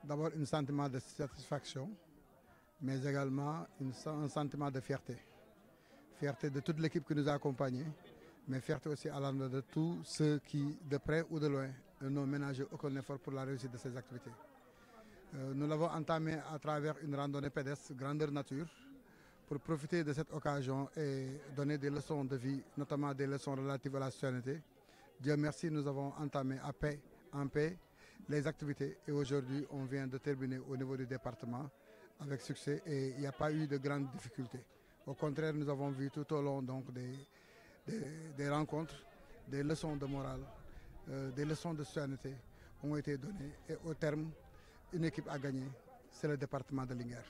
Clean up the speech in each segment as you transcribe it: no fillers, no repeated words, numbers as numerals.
D'abord, un sentiment de satisfaction, mais également un sentiment de fierté. Fierté de toute l'équipe qui nous a accompagnés, mais fierté aussi à l'endroit de tous ceux qui, de près ou de loin, n'ont ménagé aucun effort pour la réussite de ces activités. Nous l'avons entamé à travers une randonnée pédestre grandeur nature pour profiter de cette occasion et donner des leçons de vie, notamment des leçons relatives à la citoyenneté. Dieu merci, nous avons entamé en paix les activités et aujourd'hui on vient de terminer au niveau du département avec succès et il n'y a pas eu de grandes difficultés. Au contraire, nous avons vu tout au long donc des rencontres, des leçons de morale, des leçons de citoyenneté ont été données et au terme, une équipe a gagné, c'est le département de Linguère.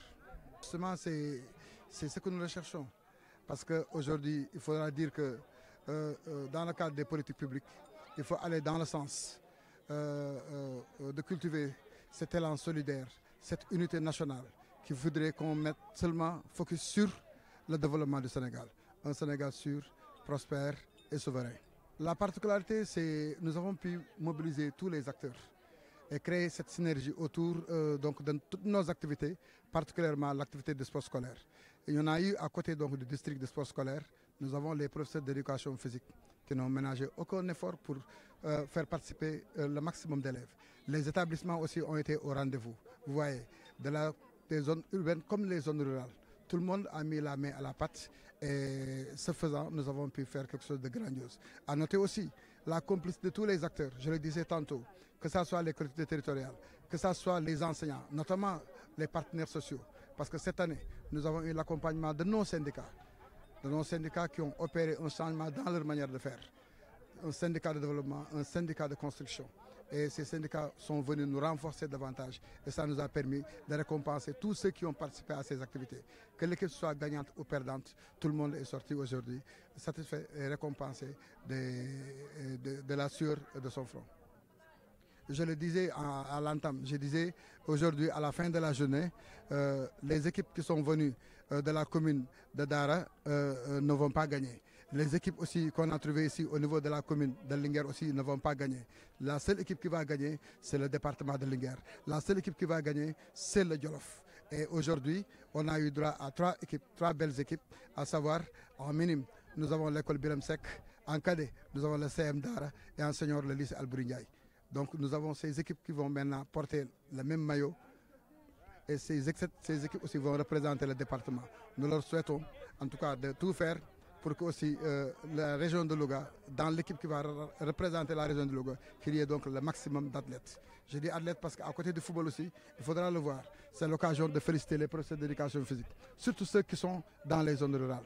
Justement, c'est ce que nous recherchons parce qu'aujourd'hui, il faudra dire que dans le cadre des politiques publiques, il faut aller dans le sens de cultiver cet élan solidaire, cette unité nationale qui voudrait qu'on mette seulement focus sur le développement du Sénégal. Un Sénégal sûr, prospère et souverain. La particularité, c'est que nous avons pu mobiliser tous les acteurs et créer cette synergie autour donc de toutes nos activités, particulièrement l'activité de sport scolaire. Et il y en a eu à côté donc, du district de sport scolaire, nous avons les professeurs d'éducation physique qui n'ont ménagé aucun effort pour faire participer le maximum d'élèves. Les établissements aussi ont été au rendez-vous. Vous voyez, des zones urbaines comme les zones rurales. Tout le monde a mis la main à la pâte et ce faisant, nous avons pu faire quelque chose de grandiose. À noter aussi la complicité de tous les acteurs, je le disais tantôt, que ce soit les collectivités territoriales, que ce soit les enseignants, notamment les partenaires sociaux. Parce que cette année, nous avons eu l'accompagnement de nos syndicats qui ont opéré un changement dans leur manière de faire. Un syndicat de développement, un syndicat de construction. Et ces syndicats sont venus nous renforcer davantage. Et ça nous a permis de récompenser tous ceux qui ont participé à ces activités. Que l'équipe soit gagnante ou perdante, tout le monde est sorti aujourd'hui satisfait et récompensé de la sueur de son front. Je le disais à l'entame, je disais aujourd'hui à la fin de la journée, les équipes qui sont venues de la commune de Dara ne vont pas gagner. Les équipes aussi qu'on a trouvées ici au niveau de la commune de Linguère aussi ne vont pas gagner. La seule équipe qui va gagner, c'est le département de Linguère. La seule équipe qui va gagner, c'est le Djolof. Et aujourd'hui, on a eu droit à trois belles équipes, à savoir en minime, nous avons l'école Biram Sek, en cadet, nous avons le CM Dara et en senior le lycée Albouri Ndiaye. Donc nous avons ces équipes qui vont maintenant porter le même maillot et ces équipes aussi vont représenter le département. Nous leur souhaitons en tout cas de tout faire pour que aussi la région de Louga, dans l'équipe qui va représenter la région de Louga, qu'il y ait donc le maximum d'athlètes. Je dis athlètes parce qu'à côté du football aussi, il faudra le voir. C'est l'occasion de féliciter les professeurs d'éducation physique, surtout ceux qui sont dans les zones rurales.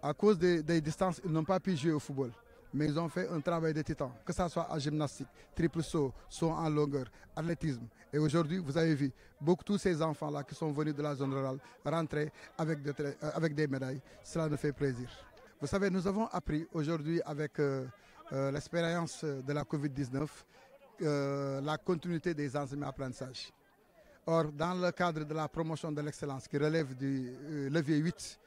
À cause des distances, ils n'ont pas pu jouer au football. Mais ils ont fait un travail de titan, que ce soit en gymnastique, triple saut, saut en longueur, athlétisme. Et aujourd'hui, vous avez vu, tous ces enfants-là qui sont venus de la zone rurale rentrer avec des médailles. Cela nous fait plaisir. Vous savez, nous avons appris aujourd'hui avec l'expérience de la Covid-19 la continuité des enseignements apprentissages. Or, dans le cadre de la promotion de l'excellence qui relève du levier 8,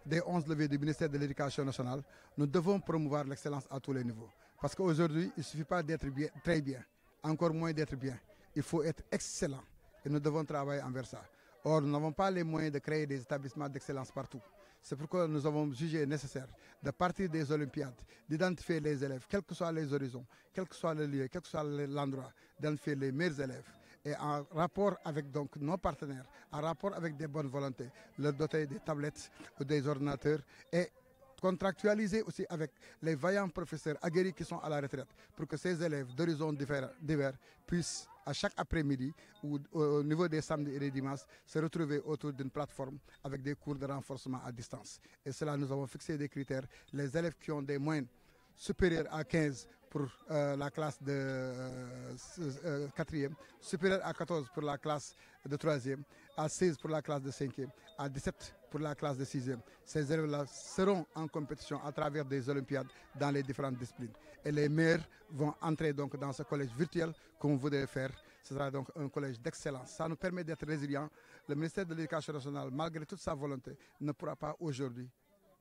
des 11 leviers du ministère de l'Éducation nationale, nous devons promouvoir l'excellence à tous les niveaux. Parce qu'aujourd'hui, il ne suffit pas d'être très bien, encore moins d'être bien. Il faut être excellent et nous devons travailler envers ça. Or, nous n'avons pas les moyens de créer des établissements d'excellence partout. C'est pourquoi nous avons jugé nécessaire de partir des Olympiades, d'identifier les élèves, quels que soient les horizons, quel que soit le lieu, quel que soit l'endroit, d'identifier les meilleurs élèves. Et en rapport avec donc, nos partenaires, en rapport avec des bonnes volontés, leur doter des tablettes ou des ordinateurs et contractualiser aussi avec les vaillants professeurs aguerris qui sont à la retraite pour que ces élèves d'horizons divers puissent à chaque après-midi ou au niveau des samedis et des dimanches se retrouver autour d'une plateforme avec des cours de renforcement à distance. Et cela, nous avons fixé des critères. Les élèves qui ont des moyennes supérieures à 15 pour la classe de 4e, supérieure à 14 pour la classe de 3e, à 16 pour la classe de 5e, à 17 pour la classe de 6e. Ces élèves-là seront en compétition à travers des Olympiades dans les différentes disciplines. Et les meilleurs vont entrer donc dans ce collège virtuel qu'on voudrait faire. Ce sera donc un collège d'excellence. Ça nous permet d'être résilients. Le ministère de l'Éducation nationale, malgré toute sa volonté, ne pourra pas aujourd'hui,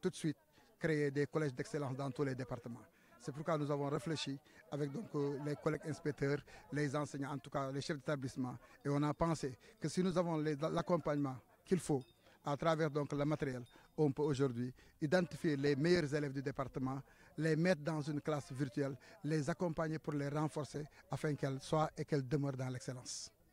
tout de suite, créer des collèges d'excellence dans tous les départements. C'est pourquoi nous avons réfléchi avec donc, les collègues inspecteurs, les enseignants, en tout cas les chefs d'établissement. Et on a pensé que si nous avons l'accompagnement qu'il faut à travers donc, le matériel, on peut aujourd'hui identifier les meilleurs élèves du département, les mettre dans une classe virtuelle, les accompagner pour les renforcer afin qu'elles soient et qu'elles demeurent dans l'excellence.